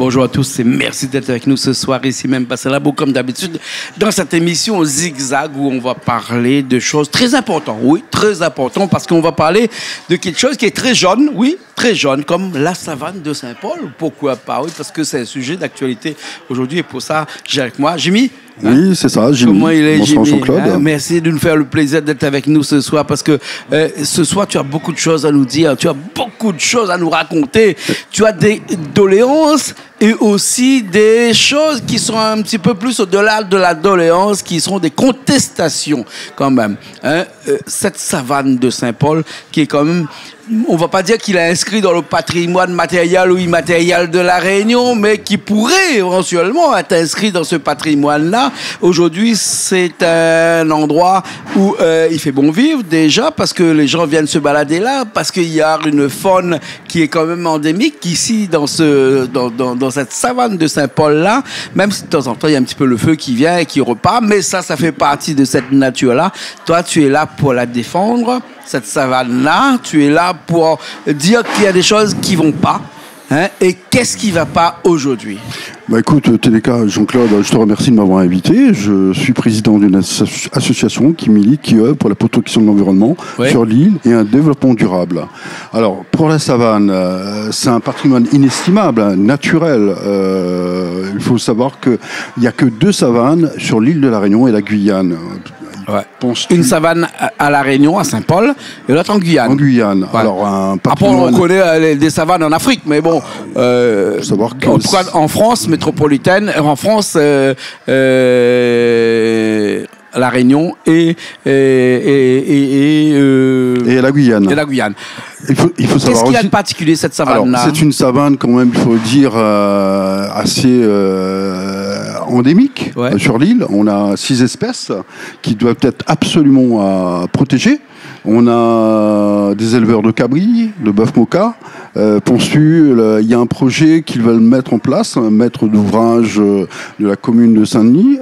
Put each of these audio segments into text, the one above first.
bonjour à tous et merci d'être avec nous ce soir ici même Pascal Labo comme d'habitude dans cette émission Zigzag où on va parler de choses très importantes, oui, très importantes parce qu'on va parler de quelque chose qui est très jeune, oui, très jeune, comme la savane de Saint-Paul. Pourquoi pas, oui, parce que c'est un sujet d'actualité aujourd'hui et pour ça, j'ai avec moi Jimmy. Oui, c'est ça, Jimmy. Comment il est, Bonsoir, Jimmy? Jean-Claude. Merci de nous faire le plaisir d'être avec nous ce soir parce que ce soir, tu as beaucoup de choses à nous dire, tu as beaucoup de choses à nous raconter, tu as des doléances et aussi des choses qui sont un petit peu plus au-delà de la doléance, qui seront des contestations quand même. Hein? Cette savane de Saint-Paul qui est quand même... On ne va pas dire qu'il est inscrit dans le patrimoine matériel ou immatériel de la Réunion, mais qui pourrait éventuellement être inscrit dans ce patrimoine-là. Aujourd'hui, c'est un endroit où il fait bon vivre déjà, parce que les gens viennent se balader là, parce qu'il y a une faune qui est quand même endémique ici, dans cette savane de Saint-Paul-là, même si de temps en temps, il y a un petit peu le feu qui vient et qui repart, mais ça fait partie de cette nature-là. Toi, tu es là pour la défendre, cette savane-là, tu es là pour dire qu'il y a des choses qui vont pas. Hein, et qu'est-ce qui va pas aujourd'hui? Bah écoute, Téléca, Jean-Claude, je te remercie de m'avoir invité. Je suis président d'une association qui milite, qui œuvre pour la protection de l'environnement sur l'île et un développement durable. Alors, pour la savane, c'est un patrimoine inestimable, naturel. Il faut savoir qu'il n'y a que 2 savanes sur l'île de la Réunion et la Guyane. Ouais. Une savane à la Réunion, à Saint-Paul, et l'autre en Guyane. En Guyane. Ouais. Alors, un patrimoine... Après, on connaît des savanes en Afrique, mais bon, savoir que en tout cas, en France métropolitaine, en France, la Réunion et la Guyane. Et la Guyane. Il faut savoir qu'est-ce qu'il y a de particulier, cette savane-là? C'est une savane, quand même, il faut le dire, assez endémique sur l'île. On a 6 espèces qui doivent être absolument protégées. On a des éleveurs de cabris, de bœuf moka. Ponstu, il y a un projet qu'ils veulent mettre en place, un maître d'ouvrage de la commune de Saint-Denis,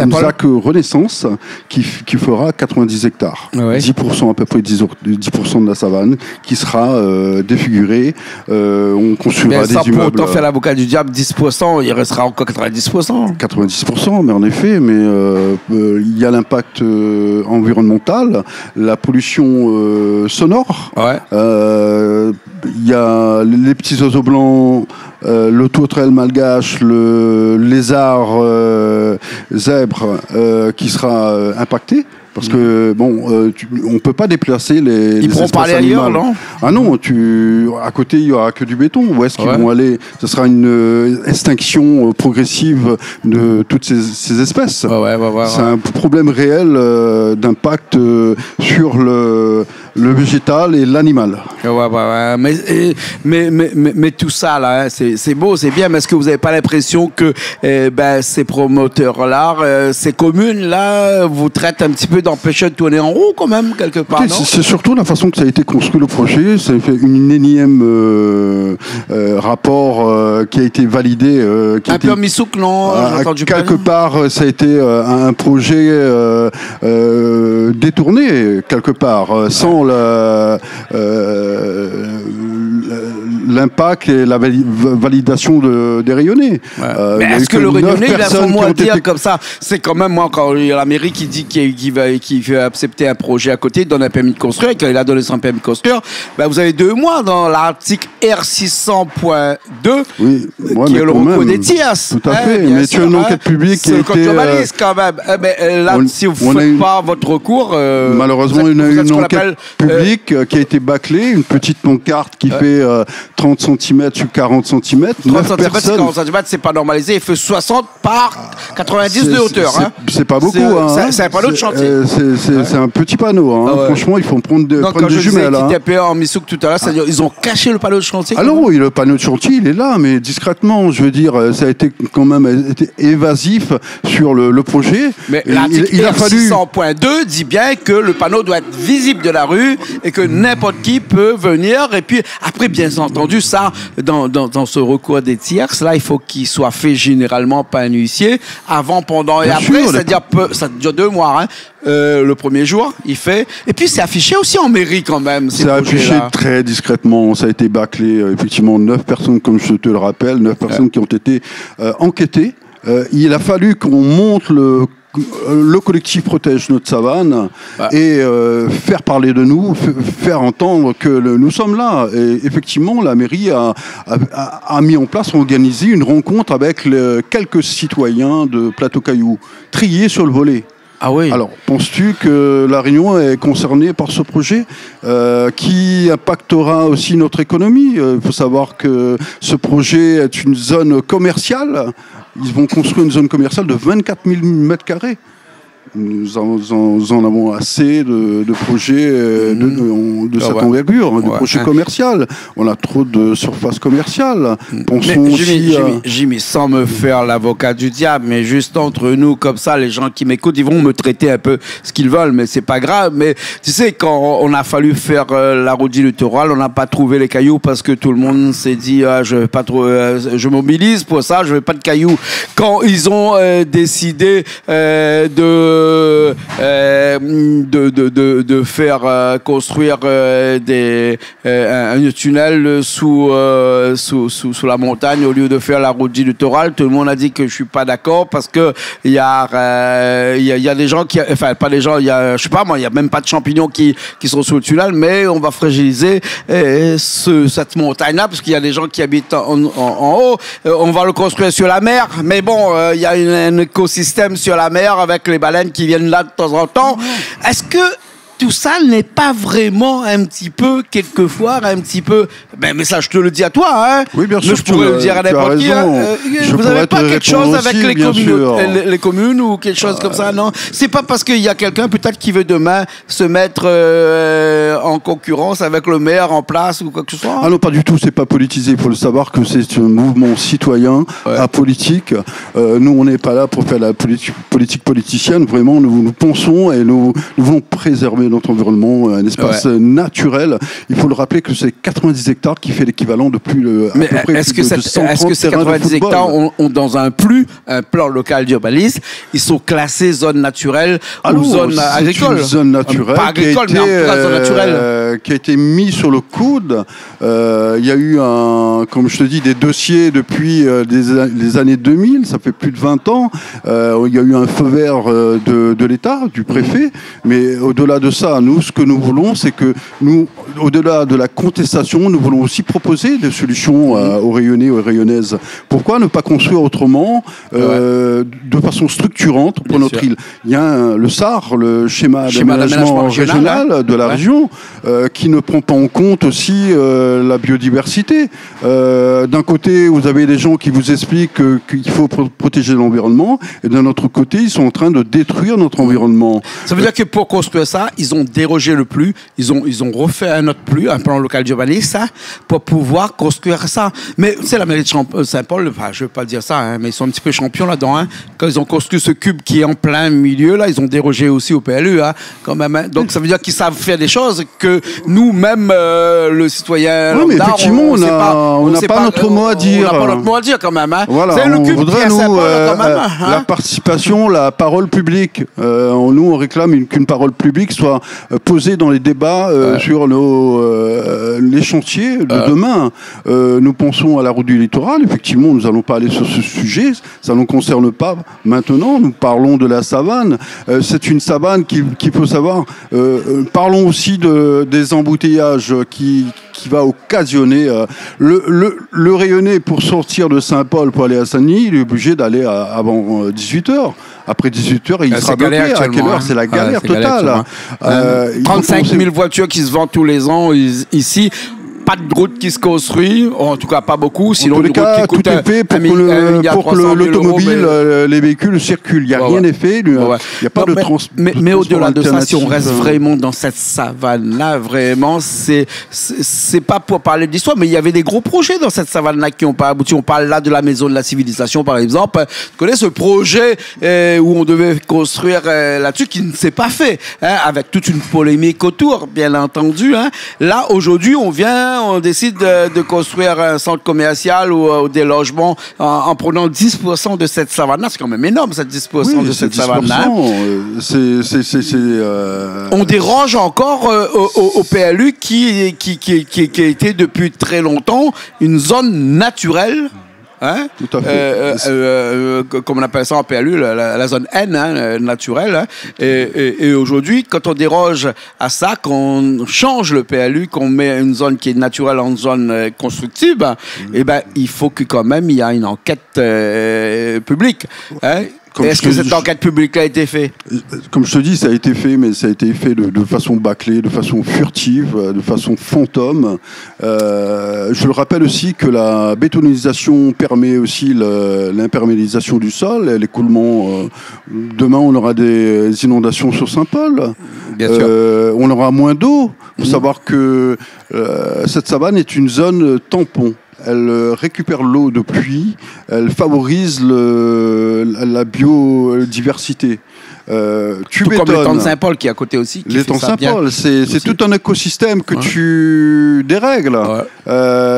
Mousak Renaissance, qui fera 90 hectares. Ouais. 10% à peu près, 10% de la savane, qui sera défigurée. On construira des immeubles. Pour autant faire l'avocat du diable, 10%, il restera encore 90%. 90%, mais en effet, il y a l'impact environnemental, la pollution sonore. Ouais. Il y a les petits oiseaux blancs, le tourterelle malgache, le lézard zèbre qui sera impacté. Parce que, on peut pas déplacer les Ils pourront pas aller ailleurs, non? Ah non, à côté, il y aura que du béton. Où est-ce qu'ils vont aller? Ce sera une extinction progressive de toutes ces espèces. C'est un problème réel d'impact sur le végétal et l'animal. Mais tout ça, là, hein, c'est beau, c'est bien, mais est-ce que vous n'avez pas l'impression que ces promoteurs-là, ces communes-là, vous traitent un petit peu d'empêcher de tourner en rond, quand même, quelque part, non? C'est surtout la façon que ça a été construit, le projet. Ça a fait une énième rapport qui a été validé. Un peu en Missouk, non? Quelque part, ça a été un projet détourné, quelque part, sans l'impact et la validation des rayonnés. Mais est-ce que le rayonné, il a son mot à dire comme ça? C'est quand même, moi, quand il y a la mairie qui dit qu'il veut accepter un projet à côté, il donne un permis de construire, et quand il a donné son permis de construire, vous avez 2 mois dans l'article R600.2, qui est le recours des TIAS. Tout à fait, mais tu as une enquête publique qui a été... C'est le code globaliste, quand même. Là, si vous ne faites pas votre recours... Malheureusement, il y a une enquête publique qui a été bâclée, une petite pancarte qui fait 30 cm sur 40 cm. 30 cm sur 40 cm, c'est pas normalisé. Il fait 60 par 90 de hauteur. C'est pas beaucoup. C'est un panneau de chantier. C'est un petit panneau. Hein. Franchement, il faut prendre des jumelles. Quand je disais en Missouk tout à l'heure, c'est-à-dire ils ont caché le panneau de chantier. Ah non, le panneau de chantier, il est là, mais discrètement. Je veux dire, ça a été quand même évasif sur le projet. Mais l'article 600.2 dit bien que le panneau doit être visible de la rue et que n'importe qui peut venir. Et puis, après, bien entendu, entendu, ça, dans ce recours des tierces, là, il faut qu'il soit fait généralement par un huissier, avant, pendant et Bien après, sûr, c'est-à-dire, ça dure 2 mois, hein. Le premier jour, il fait. Et puis, c'est affiché aussi en mairie quand même. C'est affiché très discrètement. Ça a été bâclé. Effectivement, 9 personnes, comme je te le rappelle, 9 personnes qui ont été enquêtées. Il a fallu qu'on monte le collectif Protège notre savane et faire parler de nous, faire entendre que nous sommes là. Et effectivement, la mairie a mis en place, organisé une rencontre avec quelques citoyens de Plateau-Cailloux, triés sur le volet. Ah oui. Alors, penses-tu que La Réunion est concernée par ce projet qui impactera aussi notre économie? Il faut savoir que ce projet est une zone commerciale. Ils vont construire une zone commerciale de 24 000 m². Nous en avons assez de projets de cette envergure, de projets commerciaux. On a trop de surface commerciale. Pensons aussi Jimmy, sans me faire l'avocat du diable, mais juste entre nous, comme ça, les gens qui m'écoutent, ils vont me traiter un peu ce qu'ils veulent, mais c'est pas grave. Mais tu sais, quand on a fallu faire la route du littoral, on n'a pas trouvé les cailloux parce que tout le monde s'est dit, je vais pas trop, je mobilise pour ça, je veux pas de cailloux. Quand ils ont décidé de faire construire un tunnel sous la montagne au lieu de faire la route du littoral, tout le monde a dit que je suis pas d'accord parce que il y a des gens qui, enfin pas des gens, il y a, je sais pas moi, il y a même pas de champignons qui sont sous le tunnel, mais on va fragiliser cette montagne-là parce qu'il y a des gens qui habitent en haut. On va le construire sur la mer, mais bon, il y a un écosystème sur la mer avec les baleines qui viennent là de temps en temps. Est-ce que tout ça n'est pas vraiment un petit peu, quelquefois, un petit peu... mais ça, je te le dis à toi, hein. Oui, bien sûr. Mais je pourrais le dire à n'importe qui. Vous n'avez pas quelque chose avec les communes ou quelque chose comme ça, non? C'est pas parce qu'il y a quelqu'un, peut-être, qui veut demain se mettre en concurrence avec le maire en place ou quoi que ce soit? Ah non, pas du tout. C'est pas politisé. Il faut le savoir que c'est un mouvement citoyen, apolitique. Nous, on n'est pas là pour faire la politique politicienne. Vraiment, nous pensons et nous voulons préserver notre environnement, un espace naturel. Il faut le rappeler que c'est 90 hectares qui fait l'équivalent de plus à peu près est-ce que ces 90 hectares ont dans un plan local d'urbanisme, ils sont classés zone naturelle ou zone agricole? Une zone naturelle, pas agricole, mais en tout cas zone naturelle. Qui a été mis sur le coude. Il y a eu, comme je te dis, des dossiers depuis les années 2000, ça fait plus de 20 ans. Il y a eu un feu vert de l'État, du préfet, mais au-delà de ça, nous, ce que nous voulons, c'est que nous, au-delà de la contestation, nous voulons aussi proposer des solutions aux Rayonnais, aux Rayonnaises. Pourquoi ne pas construire autrement, de façon structurante pour notre île? Il y a le SAR, le schéma d'aménagement régional de la région, qui ne prend pas en compte aussi la biodiversité. D'un côté, vous avez des gens qui vous expliquent qu'il faut protéger l'environnement, et d'un autre côté, ils sont en train de détruire notre environnement. Ça veut dire que pour construire ça, ils ont dérogé le plus, ils ont refait un autre plus, un plan local d'urbanisme, pour pouvoir construire ça. Mais c'est la mairie de Saint-Paul, enfin, je ne veux pas dire ça, hein, mais ils sont un petit peu champions là-dedans. Hein. Quand ils ont construit ce cube qui est en plein milieu, là, ils ont dérogé aussi au PLU, hein, quand même. Hein. Donc ça veut dire qu'ils savent faire des choses que nous, même le citoyen, mais effectivement, on n'a pas notre mot à dire. On n'a pas notre mot à dire quand même. Hein. Voilà, c'est le cube voudrait, qui est à Saint-Paul, quand même. La participation, la parole publique. Nous, on réclame qu'une parole publique soit posée dans les débats sur les chantiers de demain. Nous pensons à la route du littoral. Effectivement, nous n'allons pas aller sur ce sujet. Ça ne nous concerne pas maintenant. Nous parlons de la savane. C'est une savane qu'il faut savoir. Parlons aussi des embouteillages qui va occasionner le Rayonnais pour sortir de Saint-Paul pour aller à Saint-Denis. Il est obligé d'aller avant 18h. Après 18h, il sera bloqué. À quelle heure? C'est la galère totale. 35 000 voitures qui se vendent tous les ans ici. Pas de route qui se construit, en tout cas pas beaucoup. Sinon, en tous les cas, tout est fait pour que l'automobile, les véhicules circulent. Il n'y a rien n'est fait. Il n'y a pas de transport. Mais au-delà de ça, si on reste vraiment dans cette savane-là, vraiment, c'est pas pour parler d'histoire, mais il y avait des gros projets dans cette savane-là qui n'ont pas abouti. On parle là de la maison de la civilisation, par exemple. Tu connais ce projet où on devait construire là-dessus qui ne s'est pas fait, hein, avec toute une polémique autour, bien entendu. Hein. Là, aujourd'hui, on vient demain, on décide de construire un centre commercial ou des logements en prenant 10% de cette savane-là. C'est quand même énorme, cette 10% de cette savane-là. On déroge encore au PLU qui a été depuis très longtemps une zone naturelle. Hein? Tout à fait. Comme on appelle ça en PLU, la zone N, hein, naturelle. Hein? Et aujourd'hui, quand on déroge à ça, qu'on change le PLU, qu'on met une zone qui est naturelle en zone constructive, eh ben, il faut que quand même il y ait une enquête publique. Hein? Est-ce que cette enquête publique a été faite? Comme je te dis, ça a été fait, mais ça a été fait de façon bâclée, de façon furtive, de façon fantôme. Je le rappelle aussi que la bétonisation permet aussi l'imperméabilisation du sol, l'écoulement. Demain, on aura des inondations sur Saint-Paul. Bien sûr. On aura moins d'eau. Il faut savoir que cette savane est une zone tampon. Elle récupère l'eau de pluie, elle favorise la biodiversité. Tout comme l'étang de Saint-Paul qui est à côté aussi. L'étang de Saint-Paul, c'est tout un écosystème que tu dérègles. Ouais.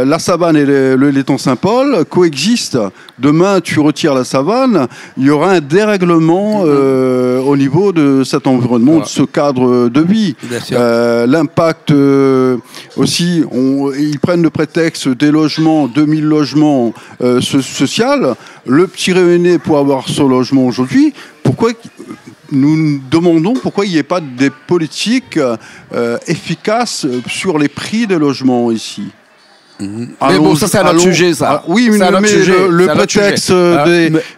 La savane et l'étang de Saint-Paul coexistent. Demain, tu retires la savane, il y aura un dérèglement au niveau de cet environnement, de ce cadre de vie. L'impact aussi, ils prennent le prétexte des logements, 2000 logements sociaux. Le petit Réunionnais pour avoir son logement aujourd'hui, pourquoi nous nous demandons pourquoi il n'y ait pas des politiques efficaces sur les prix des logements ici. Mais bon, ça c'est un autre sujet, ça. Oui, mais le prétexte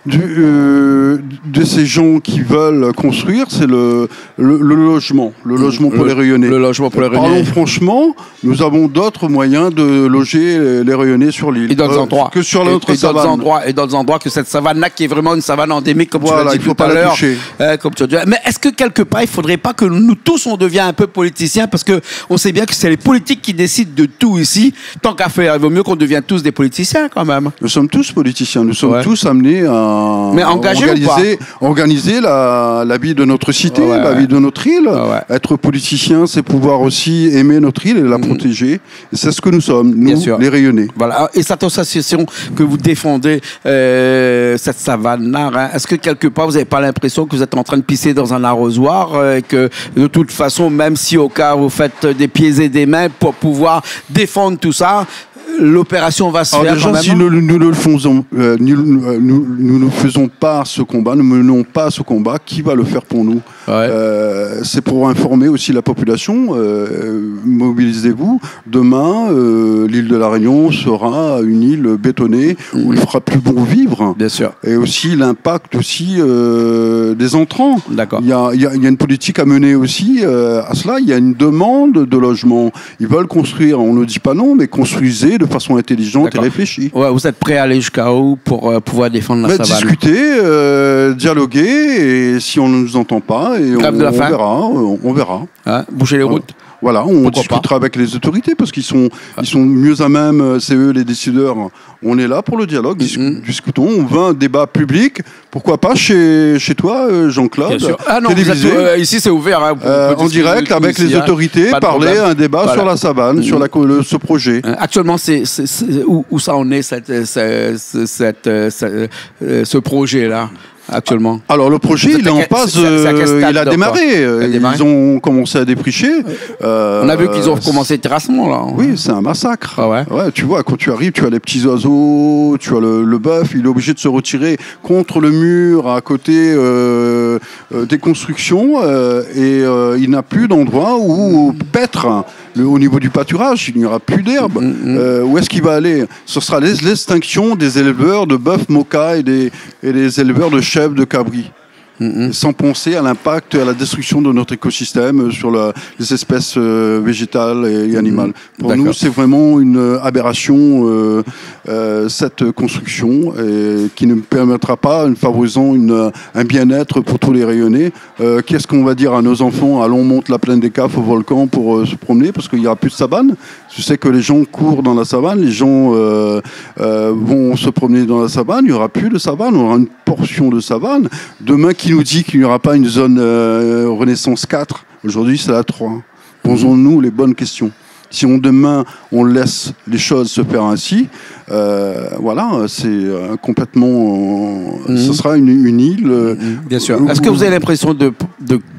de ces gens qui veulent construire, c'est le logement. Le logement pour les Réunionnais. Le logement pour les Réunionnais. Parlons franchement, nous avons d'autres moyens de loger les Réunionnais sur l'île. Et d'autres endroits. Que sur notre savane. Et d'autres endroits que cette savane-là, qui est vraiment une savane endémique, comme voilà, tu l'as dit tout à l'heure. Mais est-ce que quelque part, il ne faudrait pas que nous tous, on devienne un peu politiciens, parce qu'on sait bien que c'est les politiques qui décident de tout ici. Tant qu'à faire, il vaut mieux qu'on devienne tous des politiciens quand même. Nous sommes tous politiciens, nous sommes tous amenés à organiser la vie de notre cité, la vie de notre île. Être politicien, c'est pouvoir aussi aimer notre île et la protéger. Et c'est ce que nous sommes, nous, les Réunionnais. Voilà. Et cette association que vous défendez, cette savane-là, hein, est-ce que quelque part, vous n'avez pas l'impression que vous êtes en train de pisser dans un arrosoir et que de toute façon, même si au cas où vous faites des pieds et des mains pour pouvoir défendre tout ça, l'opération va se faire déjà, quand même. Si nous ne faisons pas ce combat, nous ne menons pas ce combat, qui va le faire pour nous? C'est pour informer aussi la population. Mobilisez-vous. Demain, l'île de la Réunion sera une île bétonnée où il fera plus bon vivre. Bien sûr. Et aussi l'impact aussi des entrants. D'accord. Il y a une politique à mener aussi à cela. Il y a une demande de logement. Ils veulent construire. On ne dit pas non, mais construisez de façon intelligente et réfléchie. Ouais, vous êtes prêt à aller jusqu'à où pour pouvoir défendre la savane? Discuter, dialoguer, et si on ne nous entend pas, et on verra. Hein, boucher les routes. Voilà, on discutera avec les autorités parce qu'ils sont mieux à même, c'est eux les décideurs. On est là pour le dialogue, discutons, on veut un débat public, pourquoi pas chez toi, Jean-Claude. Ah non, ici c'est ouvert. Hein, en direct avec les autorités, parler un débat sur la savane, sur ce projet. Actuellement, où ça en est ce projet-là? Actuellement. Alors le projet, il est en passe, il a démarré. Ils ont commencé à défricher. On a vu qu'ils ont commencé le terrassement là. Oui, c'est un massacre. Ah ouais. Ouais, tu vois, quand tu arrives, tu as les petits oiseaux, tu as le bœuf, il est obligé de se retirer contre le mur à côté des constructions et il n'a plus d'endroit où paître. Au niveau du pâturage, il n'y aura plus d'herbe. Où est-ce qu'il va aller? Ce sera l'extinction des éleveurs de bœuf moka et des éleveurs de chèvres de cabri. Sans penser à l'impact et à la destruction de notre écosystème sur les espèces végétales et animales. Pour nous, c'est vraiment une aberration, cette construction, qui ne permettra pas, en favorisant un bien-être pour tous les Réunionnais. Qu'est-ce qu'on va dire à nos enfants? Allons, monte la plaine des Cafes au volcan pour se promener, parce qu'il n'y aura plus de savane. Je sais que les gens courent dans la savane, les gens vont se promener dans la savane, il n'y aura plus de savane, on aura une portion de savane. Demain, qui nous dit qu'il n'y aura pas une zone Renaissance 4? Aujourd'hui, c'est la 3. Posons-nous les bonnes questions. Si demain on laisse les choses se faire ainsi, voilà, c'est complètement. Ce sera une île. Bien sûr. Est-ce que vous avez l'impression de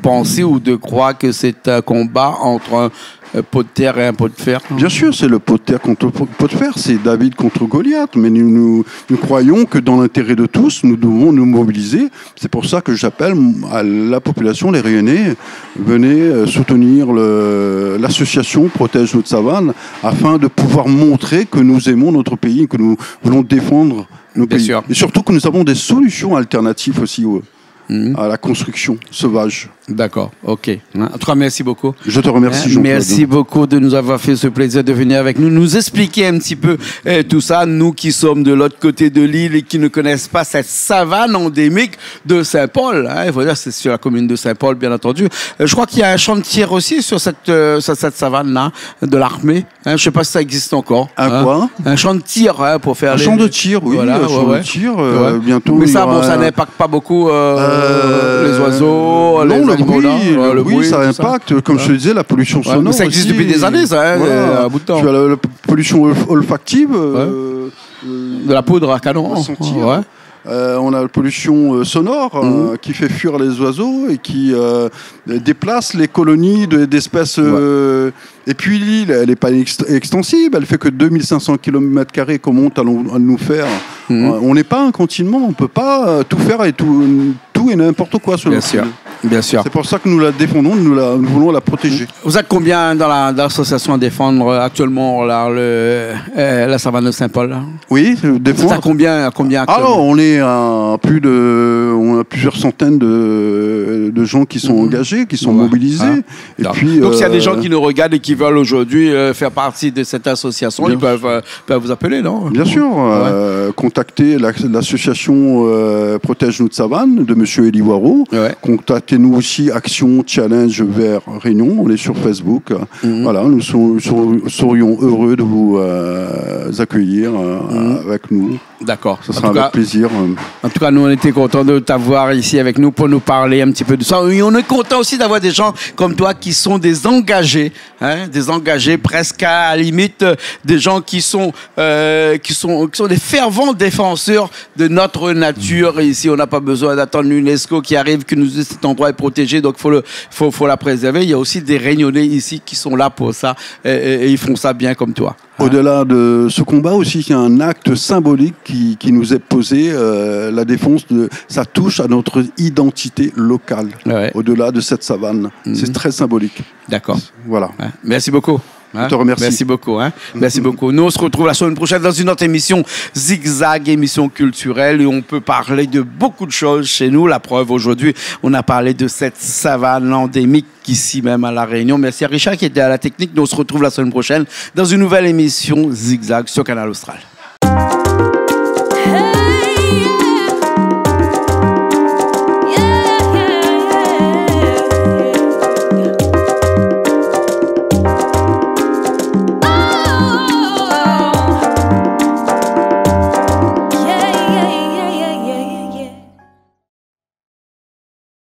penser ou de croire que c'est un combat entre un pot de terre et un pot de fer? Bien sûr, c'est le pot de terre contre le pot de fer, c'est David contre Goliath, mais nous croyons que dans l'intérêt de tous, nous devons nous mobiliser. C'est pour ça que j'appelle à la population, les Rayonnais, venez soutenir l'association Protège notre savane, afin de pouvoir montrer que nous aimons notre pays, que nous voulons défendre nos pays. Sûr. Et surtout que nous avons des solutions alternatives aussi à la construction sauvage. D'accord, ok. En tout cas, merci beaucoup. Je te remercie, Jean-Claude. Merci beaucoup de nous avoir fait ce plaisir de venir avec nous, nous expliquer un petit peu tout ça, nous qui sommes de l'autre côté de l'île et qui ne connaissent pas cette savane endémique de Saint-Paul. Il faut dire que c'est sur la commune de Saint-Paul, bien entendu. Je crois qu'il y a un champ de tir aussi sur cette savane-là, de l'armée. Je ne sais pas si ça existe encore. Quoi? Un champ de tir pour faire champ de tir, oui. Voilà, un champ de tir, bientôt. Mais ça, ça n'impacte pas beaucoup les oiseaux, les animaux. Le bruit, ça impacte, comme je te disais, la pollution sonore. Mais ça existe depuis des années, ça, un bout de temps. Tu as la pollution olfactive. De la poudre à canon. On a la pollution sonore qui fait fuir les oiseaux et qui déplace les colonies d'espèces. Et puis l'île, elle n'est pas extensible, elle fait que 2500 km² qu'on monte à nous faire. On n'est pas un continent, on ne peut pas tout faire et tout et n'importe quoi sur Bien sûr. Bien sûr. C'est pour ça que nous la défendons, nous voulons la protéger. Vous êtes combien dans l'association à défendre actuellement la savane de Saint-Paul? Oui, défendre. Vous êtes combien Alors, on est à on a plusieurs centaines de gens qui sont engagés, qui sont mobilisés. Et puis, donc, s'il y a des gens qui nous regardent et qui veulent aujourd'hui faire partie de cette association, ils peuvent vous appeler, non? Bien sûr. Contactez l'association Protège notre savane de M. Élie Boireau. Contactez-nous aussi, Action Challenge vers Réunion, on est sur Facebook. Voilà, nous serions heureux de vous accueillir avec nous. D'accord. Ça sera avec plaisir. En tout cas, nous, on était contents de t'avoir ici avec nous pour nous parler un petit peu de ça. Et on est content aussi d'avoir des gens comme toi qui sont des engagés presque à la limite, des gens qui sont des fervents défenseurs de notre nature. Et ici, on n'a pas besoin d'attendre l'UNESCO qui arrive, qui nous dit que cet endroit est protégé, donc faut la préserver. Il y a aussi des Réunionnais ici qui sont là pour ça et ils font ça bien comme toi. Au-delà de ce combat aussi, il y a un acte symbolique qui nous est posé, la défense ça touche à notre identité locale, au-delà de cette savane. C'est très symbolique. D'accord. Voilà. Merci beaucoup. Je te remercie. Merci beaucoup. Merci beaucoup. Nous, on se retrouve la semaine prochaine dans une autre émission Zigzag, émission culturelle, et on peut parler de beaucoup de choses chez nous. La preuve, aujourd'hui, on a parlé de cette savane endémique ici même à La Réunion. Merci à Richard qui était à la technique. Nous, on se retrouve la semaine prochaine dans une nouvelle émission Zigzag sur Canal Austral.